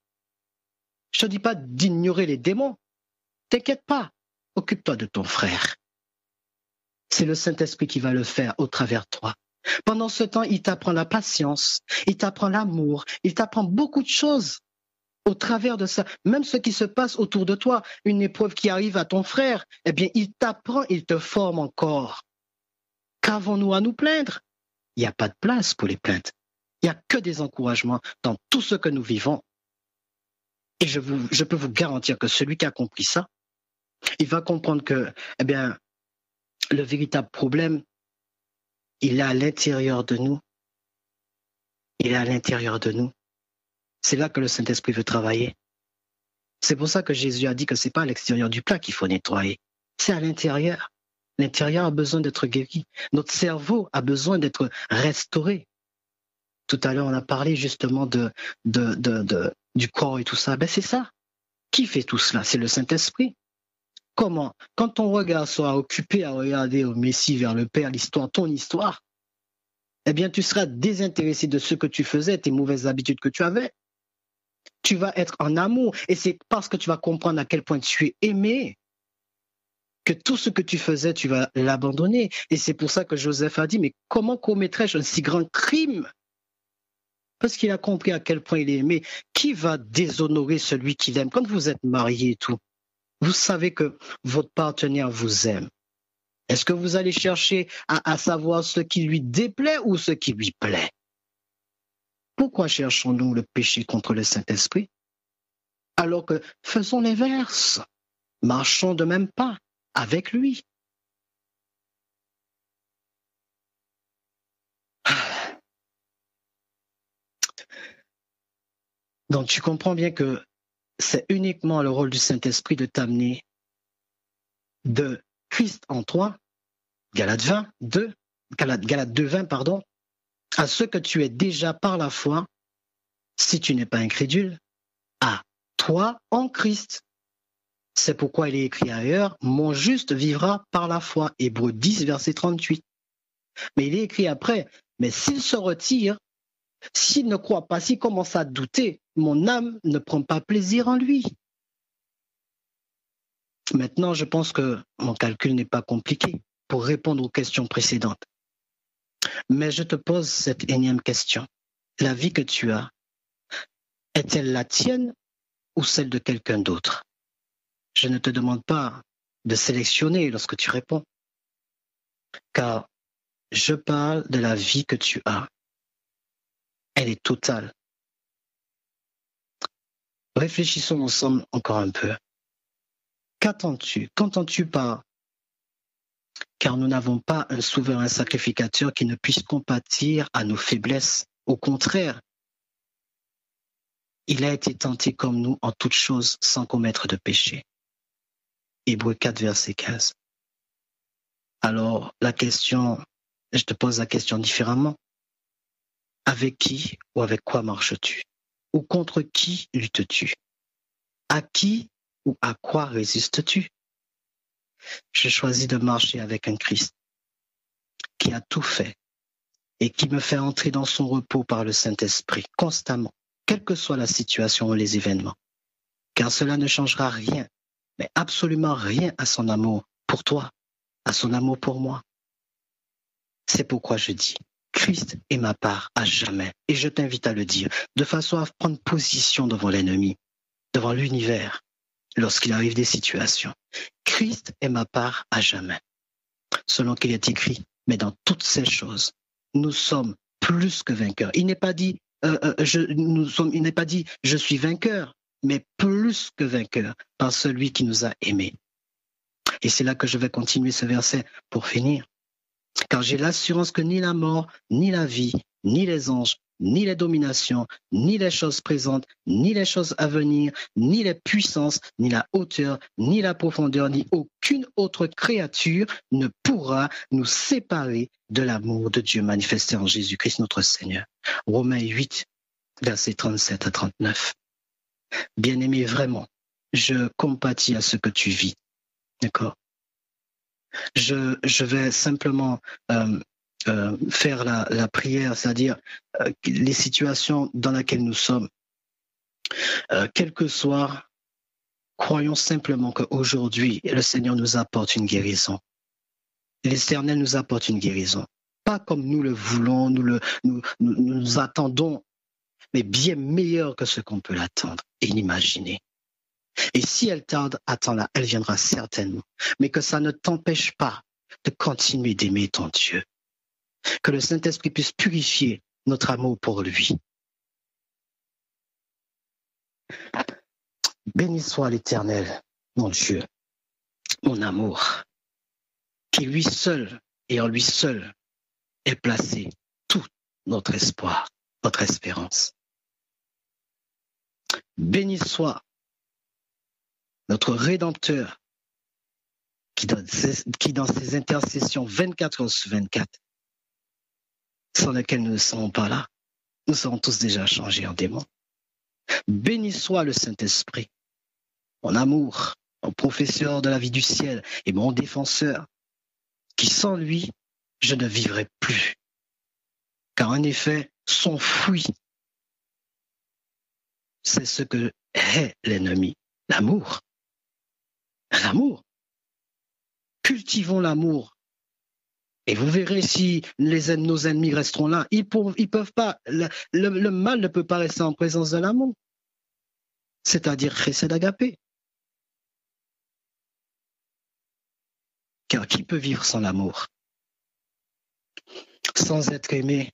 Je te dis pas d'ignorer les démons. T'inquiète pas. Occupe-toi de ton frère. C'est le Saint-Esprit qui va le faire au travers de toi. Pendant ce temps, il t'apprend la patience, il t'apprend l'amour, il t'apprend beaucoup de choses au travers de ça. Même ce qui se passe autour de toi, une épreuve qui arrive à ton frère, eh bien, il t'apprend, il te forme encore. Qu'avons-nous à nous plaindre? Il n'y a pas de place pour les plaintes. Il n'y a que des encouragements dans tout ce que nous vivons. Et je peux vous garantir que celui qui a compris ça, il va comprendre que, eh bien, le véritable problème, il est à l'intérieur de nous. Il est à l'intérieur de nous. C'est là que le Saint-Esprit veut travailler. C'est pour ça que Jésus a dit que ce n'est pas à l'extérieur du plat qu'il faut nettoyer. C'est à l'intérieur. L'intérieur a besoin d'être guéri. Notre cerveau a besoin d'être restauré. Tout à l'heure, on a parlé justement du corps et tout ça. Ben, c'est ça. Qui fait tout cela? C'est le Saint-Esprit. Comment? Quand ton regard sera occupé à regarder au Messie vers le Père, l'histoire, ton histoire, eh bien, tu seras désintéressé de ce que tu faisais, tes mauvaises habitudes que tu avais. Tu vas être en amour. Et c'est parce que tu vas comprendre à quel point tu es aimé que tout ce que tu faisais, tu vas l'abandonner. Et c'est pour ça que Joseph a dit, mais comment commettrais-je un si grand crime? Parce qu'il a compris à quel point il est aimé. Qui va déshonorer celui qu'il aime? Quand vous êtes marié et tout, vous savez que votre partenaire vous aime. Est-ce que vous allez chercher à savoir ce qui lui déplaît ou ce qui lui plaît? Pourquoi cherchons-nous le péché contre le Saint-Esprit? Alors que faisons l'inverse. Marchons de même pas avec lui. Donc tu comprends bien que c'est uniquement le rôle du Saint-Esprit de t'amener de Christ en toi, Galates 2, 20, pardon, à ce que tu es déjà par la foi, si tu n'es pas incrédule, à toi en Christ. C'est pourquoi il est écrit ailleurs, mon juste vivra par la foi, Hébreux 10, verset 38. Mais il est écrit après, mais s'il se retire, s'il ne croit pas, s'il commence à douter, mon âme ne prend pas plaisir en lui. Maintenant, je pense que mon calcul n'est pas compliqué pour répondre aux questions précédentes. Mais je te pose cette énième question. La vie que tu as, est-elle la tienne ou celle de quelqu'un d'autre? Je ne te demande pas de sélectionner lorsque tu réponds, car je parle de la vie que tu as. Elle est totale. Réfléchissons ensemble encore un peu. Qu'attends-tu? Qu'entends-tu par? Car nous n'avons pas un souverain sacrificateur qui ne puisse compatir à nos faiblesses. Au contraire, il a été tenté comme nous en toutes choses sans commettre de péché. Hébreux 4, verset 15. Alors, je te pose la question différemment. Avec qui ou avec quoi marches-tu? Ou contre qui luttes-tu? À qui ou à quoi résistes-tu? Je choisis de marcher avec un Christ qui a tout fait et qui me fait entrer dans son repos par le Saint-Esprit constamment, quelle que soit la situation ou les événements. Car cela ne changera rien, mais absolument rien à son amour pour toi, à son amour pour moi. C'est pourquoi je dis, Christ est ma part à jamais. Et je t'invite à le dire, de façon à prendre position devant l'ennemi, devant l'univers, lorsqu'il arrive des situations. Christ est ma part à jamais. Selon qu'il est écrit, mais dans toutes ces choses, nous sommes plus que vainqueurs. Il n'est pas dit, il n'est pas dit, je suis vainqueur, mais plus que vainqueur par celui qui nous a aimés. Et c'est là que je vais continuer ce verset pour finir. Car j'ai l'assurance que ni la mort, ni la vie, ni les anges, ni les dominations, ni les choses présentes, ni les choses à venir, ni les puissances, ni la hauteur, ni la profondeur, ni aucune autre créature ne pourra nous séparer de l'amour de Dieu manifesté en Jésus-Christ notre Seigneur. Romains 8, versets 37 à 39. Bien-aimé, vraiment, je compatis à ce que tu vis. D'accord? Je vais simplement faire la prière, c'est-à-dire les situations dans lesquelles nous sommes. Quel que soit, croyons simplement qu'aujourd'hui, le Seigneur nous apporte une guérison. L'Éternel nous apporte une guérison. Pas comme nous le voulons, nous attendons, mais bien meilleur que ce qu'on peut l'attendre et l'imaginer. Et si elle tarde, attends-la, elle viendra certainement. Mais que ça ne t'empêche pas de continuer d'aimer ton Dieu. Que le Saint-Esprit puisse purifier notre amour pour lui. Béni soit l'Éternel, mon Dieu, mon amour, qui lui seul et en lui seul est placé tout notre espoir, notre espérance. Béni soit notre Rédempteur, qui dans ses intercessions 24 heures sur 24, sans lequel nous ne serons pas là, nous serons tous déjà changés en démons. Béni soit le Saint-Esprit, mon amour, mon professeur de la vie du ciel et mon défenseur, qui sans lui, je ne vivrai plus. Car en effet, son fruit, c'est ce que est l'ennemi, l'amour. L'amour. Cultivons l'amour. Et vous verrez si nos ennemis resteront là. Ils peuvent pas. Le mal ne peut pas rester en présence de l'amour. C'est-à-dire chesed agapé. Car qui peut vivre sans l'amour? Sans être aimé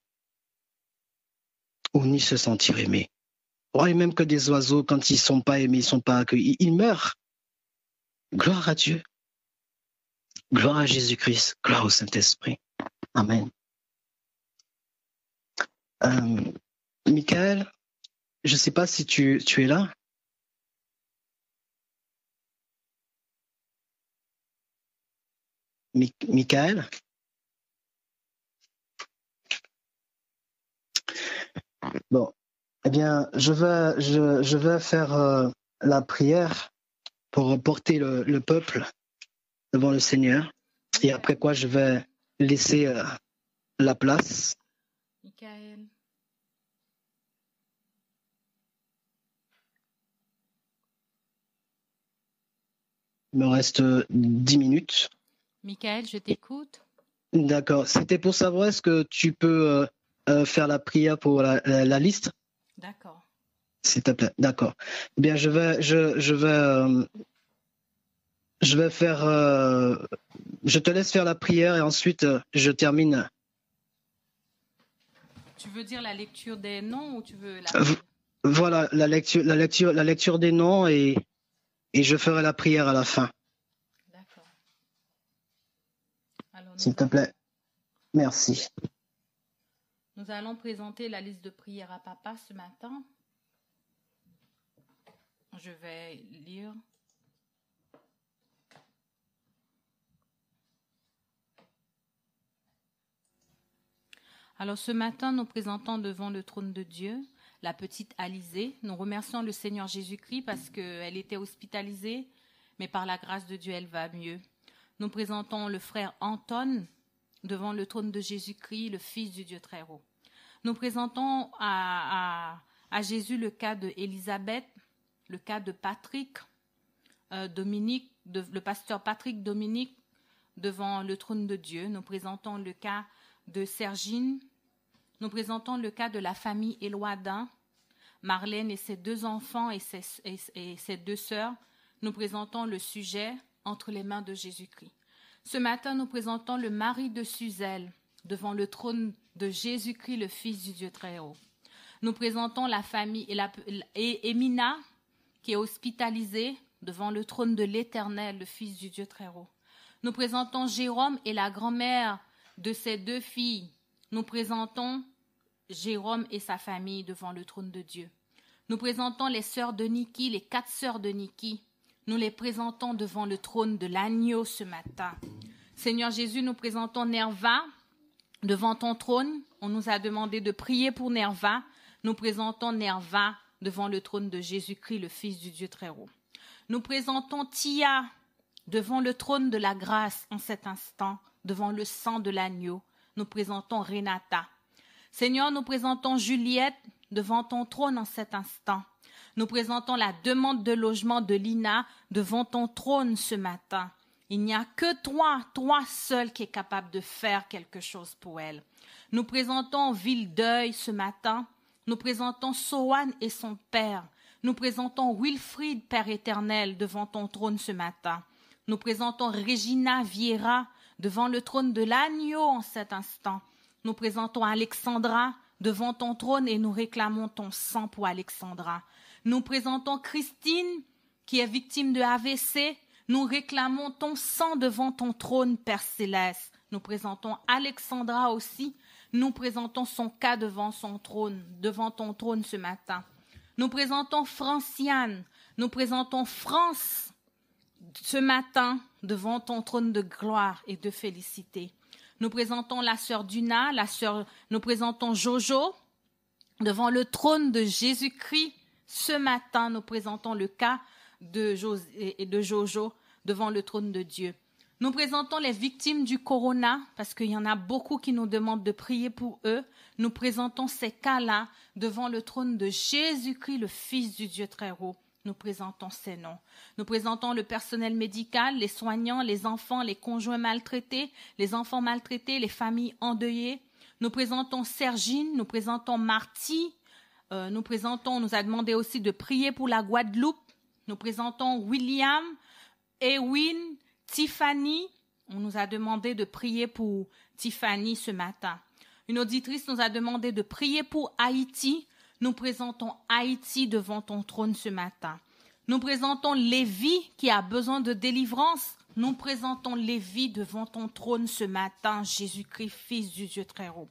ou ni se sentir aimé. Et même que des oiseaux, quand ils ne sont pas aimés, ils ne sont pas accueillis, ils meurent. Gloire à Dieu. Gloire à Jésus-Christ. Gloire au Saint-Esprit. Amen. Michael, je ne sais pas si tu es là. Michael? Bon, eh bien, je vais faire la prière pour porter le peuple devant le Seigneur. Et après quoi, je vais laisser la place. Michael. Il me reste 10 minutes. Michael, je t'écoute. D'accord. C'était pour savoir, est-ce que tu peux faire la prière pour la liste? D'accord. S'il te plaît. D'accord. Eh bien, je vais faire... je te laisse faire la prière et ensuite je termine. Tu veux dire la lecture des noms ou tu veux la... Voilà, la lecture des noms et je ferai la prière à la fin. D'accord. Alors, s'il te plaît. Merci. Nous allons présenter la liste de prières à papa ce matin. Je vais lire. Alors ce matin, nous présentons devant le trône de Dieu la petite Alizée. Nous remercions le Seigneur Jésus-Christ parce qu'elle était hospitalisée, mais par la grâce de Dieu, elle va mieux. nous présentons le frère Anton devant le trône de Jésus-Christ, le Fils du Dieu très haut. Nous présentons à Jésus le cas d'Élisabeth, le cas de Patrick, Dominique, le pasteur Patrick Dominique devant le trône de Dieu. Nous présentons le cas de Sergine. Nous présentons le cas de la famille Éloadin, Marlène et ses 2 enfants et ses 2 sœurs. Nous présentons le sujet entre les mains de Jésus-Christ. Ce matin, nous présentons le mari de Suzelle devant le trône de Jésus-Christ, le Fils du Dieu très haut. Nous présentons la famille et Emina, qui est hospitalisée devant le trône de l'Éternel, le Fils du Dieu très haut. Nous présentons Jérôme et la grand-mère de ses 2 filles. Nous présentons Jérôme et sa famille devant le trône de Dieu. Nous présentons les sœurs de Niki, les 4 sœurs de Niki. Nous les présentons devant le trône de l'agneau ce matin. Seigneur Jésus, nous présentons Nerva devant ton trône. On nous a demandé de prier pour Nerva. Nous présentons Nerva devant le trône de Jésus-Christ, le Fils du Dieu très haut. Nous présentons Tia devant le trône de la grâce en cet instant, devant le sang de l'agneau. Nous présentons Renata. Seigneur, nous présentons Juliette devant ton trône en cet instant. Nous présentons la demande de logement de Lina devant ton trône ce matin. Il n'y a que toi seul qui est capable de faire quelque chose pour elle. Nous présentons Ville-Deuil ce matin. Nous présentons Sohan et son père. Nous présentons Wilfried, Père éternel, devant ton trône ce matin. Nous présentons Regina Vieira devant le trône de l'agneau en cet instant. Nous présentons Alexandra devant ton trône et nous réclamons ton sang pour Alexandra. Nous présentons Christine qui est victime de AVC. Nous réclamons ton sang devant ton trône, Père céleste. Nous présentons Alexandra aussi. Nous présentons son cas devant ton trône ce matin. Nous présentons Franciane. Nous présentons France ce matin devant ton trône de gloire et de félicité. Nous présentons la sœur Duna, nous présentons Jojo devant le trône de Jésus-Christ. Ce matin, nous présentons le cas de Jojo devant le trône de Dieu. Nous présentons les victimes du corona, parce qu'il y en a beaucoup qui nous demandent de prier pour eux. Nous présentons ces cas-là devant le trône de Jésus-Christ, le Fils du Dieu très haut. Nous présentons ces noms. Nous présentons le personnel médical, les soignants, les enfants, les conjoints maltraités, les enfants maltraités, les familles endeuillées. Nous présentons Sergine, nous présentons Marty. On nous a demandé aussi de prier pour la Guadeloupe. Nous présentons William, Ewin, Tiffany. On nous a demandé de prier pour Tiffany ce matin. Une auditrice nous a demandé de prier pour Haïti. Nous présentons Haïti devant ton trône ce matin. Nous présentons Lévi qui a besoin de délivrance. Nous présentons Lévi devant ton trône ce matin, Jésus-Christ, Fils du Dieu très haut.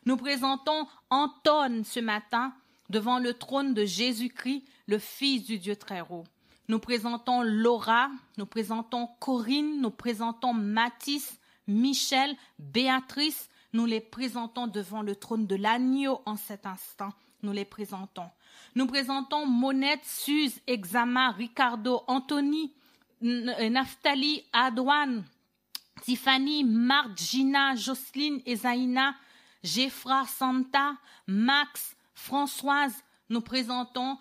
Nous présentons Anton ce matin devant le trône de Jésus-Christ, le Fils du Dieu très haut. Nous présentons Laura, nous présentons Corinne, nous présentons Mathis, Michel, Béatrice. Nous les présentons devant le trône de l'agneau en cet instant. Nous les présentons. Nous présentons Monette, Suze, Exama, Ricardo, Anthony, Naphtali, Adouane, Tiffany, Marthe, Gina, Jocelyne, Esaïna, Geoffra, Santa, Max, Françoise. Nous présentons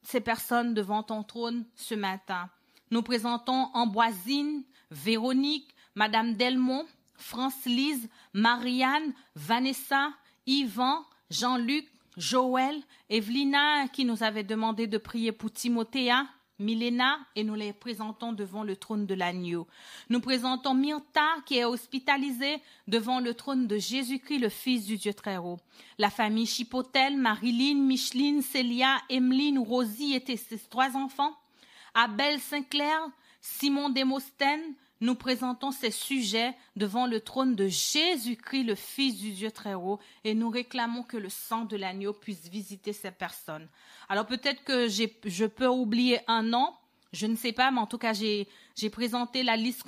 ces personnes devant ton trône ce matin. Nous présentons Ambroisine, Véronique, Madame Delmont, France-Lise, Marianne, Vanessa, Yvan, Jean-Luc, Joël, Evelina qui nous avait demandé de prier pour Timothéa, Milena et nous les présentons devant le trône de l'agneau. Nous présentons Myrta qui est hospitalisée devant le trône de Jésus-Christ, le Fils du Dieu très haut. La famille Chipotel, Marilyn, Micheline, Célia, Emeline, Rosie et ses 3 enfants. Abel Sinclair, Simon Démosthène. Nous présentons ces sujets devant le trône de Jésus-Christ, le Fils du Dieu très haut, et nous réclamons que le sang de l'agneau puisse visiter ces personnes. Alors peut-être que je peux oublier un nom, je ne sais pas, mais en tout cas j'ai présenté la liste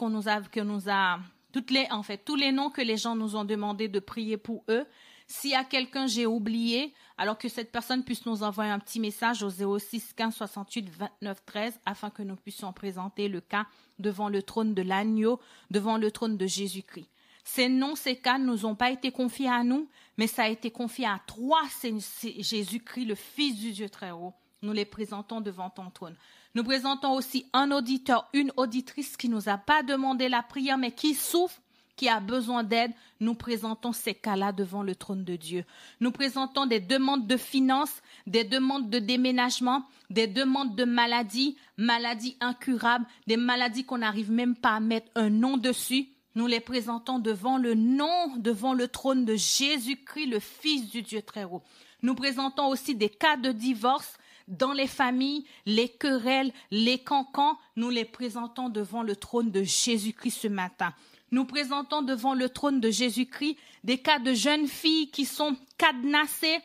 tous les noms que les gens nous ont demandé de prier pour eux. S'il y a quelqu'un j'ai oublié, alors que cette personne puisse nous envoyer un petit message au 06 15 68 29 13 afin que nous puissions présenter le cas devant le trône de l'agneau, devant le trône de Jésus-Christ. Ces noms, ces cas ne nous ont pas été confiés à nous, mais ça a été confié à toi, c'est Jésus-Christ, le Fils du Dieu très haut. Nous les présentons devant ton trône. Nous présentons aussi un auditeur, une auditrice qui ne nous a pas demandé la prière, mais qui souffre, qui a besoin d'aide. Nous présentons ces cas-là devant le trône de Dieu. Nous présentons des demandes de finances, des demandes de déménagement, des demandes de maladies, maladies incurables, des maladies qu'on n'arrive même pas à mettre un nom dessus. Nous les présentons devant le trône de Jésus-Christ, le Fils du Dieu très haut. Nous présentons aussi des cas de divorce dans les familles, les querelles, les cancans. Nous les présentons devant le trône de Jésus-Christ ce matin. Nous présentons devant le trône de Jésus-Christ des cas de jeunes filles qui sont cadenassées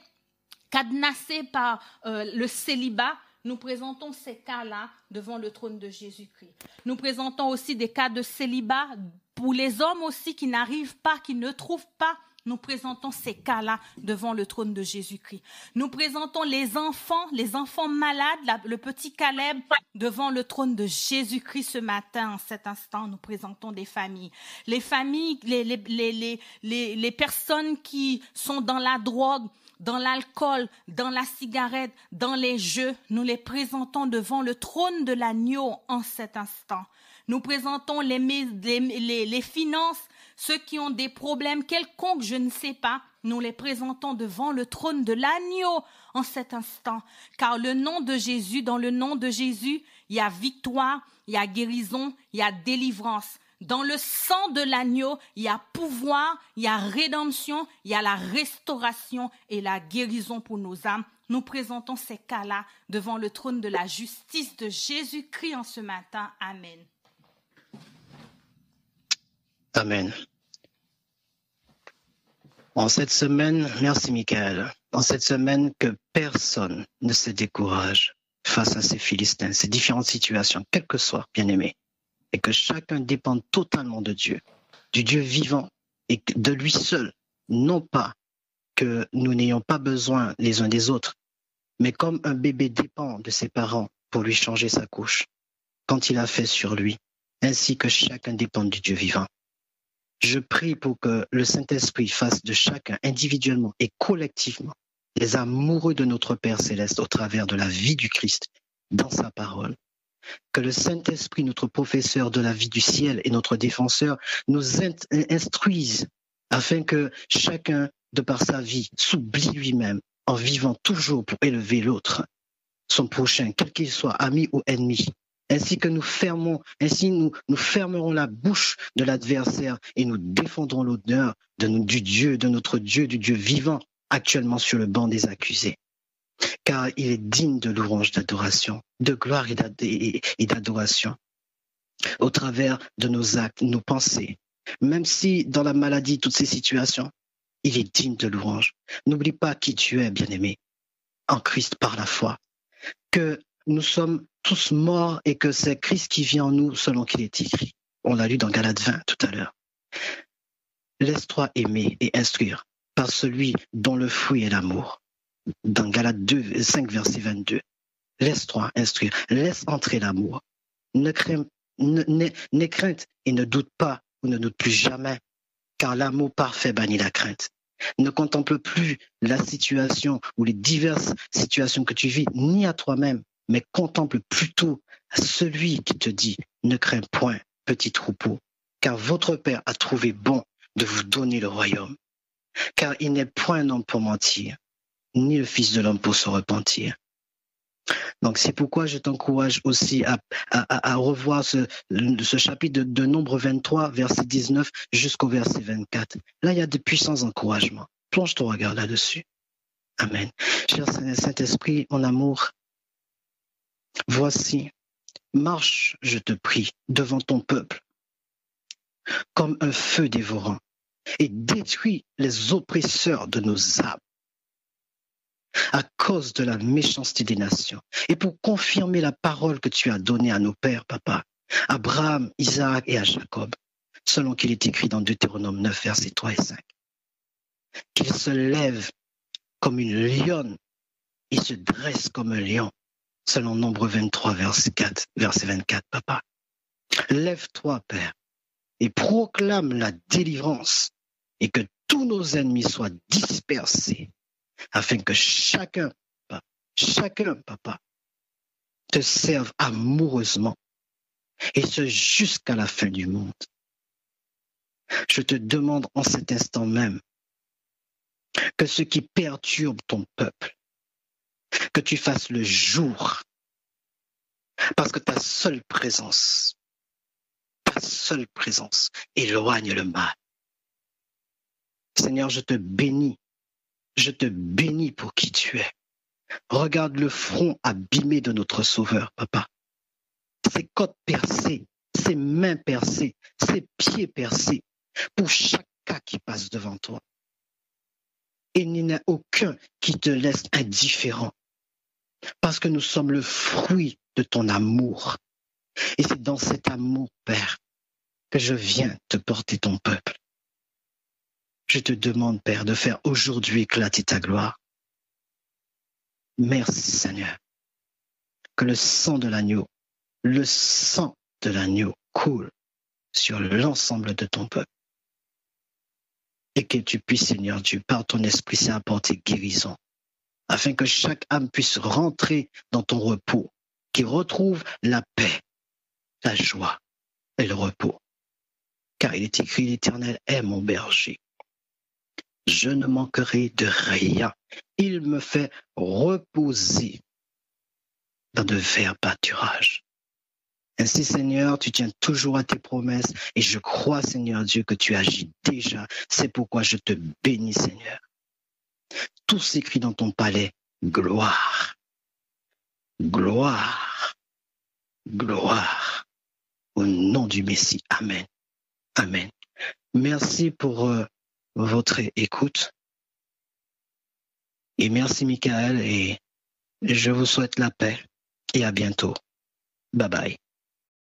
par le célibat. Nous présentons ces cas-là devant le trône de Jésus-Christ. Nous présentons aussi des cas de célibat pour les hommes aussi qui n'arrivent pas, qui ne trouvent pas. Nous présentons ces cas-là devant le trône de Jésus-Christ. Nous présentons les enfants malades, le petit Caleb, devant le trône de Jésus-Christ ce matin. En cet instant, nous présentons des familles. Les familles, les personnes qui sont dans la drogue, dans l'alcool, dans la cigarette, dans les jeux, nous les présentons devant le trône de l'agneau en cet instant. Nous présentons les finances, ceux qui ont des problèmes quelconques, je ne sais pas, nous les présentons devant le trône de l'agneau en cet instant. Car le nom de Jésus, dans le nom de Jésus, il y a victoire, il y a guérison, il y a délivrance. Dans le sang de l'agneau, il y a pouvoir, il y a rédemption, il y a la restauration et la guérison pour nos âmes. Nous présentons ces cas-là devant le trône de la justice de Jésus-Christ en ce matin. Amen. Amen. En cette semaine, merci Michael, en cette semaine que personne ne se décourage face à ces Philistins, ces différentes situations, quelles que soient, bien-aimés, et que chacun dépende totalement de Dieu, du Dieu vivant et de lui seul, non pas que nous n'ayons pas besoin les uns des autres, mais comme un bébé dépend de ses parents pour lui changer sa couche, quand il a fait sur lui, ainsi que chacun dépend du Dieu vivant. Je prie pour que le Saint-Esprit fasse de chacun individuellement et collectivement les amoureux de notre Père Céleste au travers de la vie du Christ dans sa parole. Que le Saint-Esprit, notre professeur de la vie du ciel et notre défenseur, nous instruise afin que chacun, de par sa vie, s'oublie lui-même en vivant toujours pour élever l'autre, son prochain, quel qu'il soit, ami ou ennemi. Ainsi que nous fermerons la bouche de l'adversaire et nous défendrons l'honneur du Dieu, de notre Dieu, du Dieu vivant, actuellement sur le banc des accusés. Car il est digne de louange, d'adoration, de gloire et d'adoration, au travers de nos actes, nos pensées. Même si dans la maladie, toutes ces situations, il est digne de louange. N'oublie pas qui tu es, bien-aimé, en Christ par la foi, que nous sommes tous morts et que c'est Christ qui vit en nous selon qu'il est écrit. On l'a lu dans Galates 20 tout à l'heure. Laisse-toi aimer et instruire par celui dont le fruit est l'amour. Dans Galates 5 verset 22. Laisse-toi instruire, laisse entrer l'amour. N'aie crainte et ne doute pas ou ne doute plus jamais, car l'amour parfait bannit la crainte. Ne contemple plus la situation ou les diverses situations que tu vis, ni à toi-même, mais contemple plutôt celui qui te dit « Ne crains point, petit troupeau, car votre Père a trouvé bon de vous donner le royaume. Car il n'est point un homme pour mentir, ni le Fils de l'homme pour se repentir. » Donc c'est pourquoi je t'encourage aussi à revoir ce chapitre de Nombre 23, verset 19 jusqu'au verset 24. Là, il y a de puissants encouragements. Plonge ton regard là-dessus. Amen. Cher Saint-Esprit, mon amour, voici, marche, je te prie, devant ton peuple, comme un feu dévorant, et détruis les oppresseurs de nos âmes, à cause de la méchanceté des nations, et pour confirmer la parole que tu as donnée à nos pères, papa, Abraham, Isaac et à Jacob, selon qu'il est écrit dans Deutéronome 9, versets 3 et 5. qu'il se lève comme une lionne et se dresse comme un lion, selon Nombre 23, verset 24, papa. Lève-toi, Père, et proclame la délivrance et que tous nos ennemis soient dispersés, afin que chacun, papa, te serve amoureusement, et ce jusqu'à la fin du monde. Je te demande en cet instant même que ce qui perturbe ton peuple, que tu fasses le jour, parce que ta seule présence éloigne le mal. Seigneur, je te bénis pour qui tu es. Regarde le front abîmé de notre Sauveur, papa. Ses côtes percées, ses mains percées, ses pieds percés, pour chaque cas qui passe devant toi. Et il n'y en a aucun qui te laisse indifférent, parce que nous sommes le fruit de ton amour. Et c'est dans cet amour, Père, que je viens te porter ton peuple. Je te demande, Père, de faire aujourd'hui éclater ta gloire. Merci, Seigneur, que le sang de l'agneau coule sur l'ensemble de ton peuple. Et que tu puisses, Seigneur Dieu, par ton Esprit Saint, apporter guérison, afin que chaque âme puisse rentrer dans ton repos, qui retrouve la paix, la joie et le repos. Car il est écrit, l'Éternel est mon berger. Je ne manquerai de rien. Il me fait reposer dans de verts pâturages. Ainsi, Seigneur, tu tiens toujours à tes promesses et je crois, Seigneur Dieu, que tu agis déjà. C'est pourquoi je te bénis, Seigneur. Tout s'écrit dans ton palais, gloire, gloire, gloire, au nom du Messie. Amen. Amen. Merci pour votre écoute. Et merci, Michael, et je vous souhaite la paix et à bientôt. Bye bye.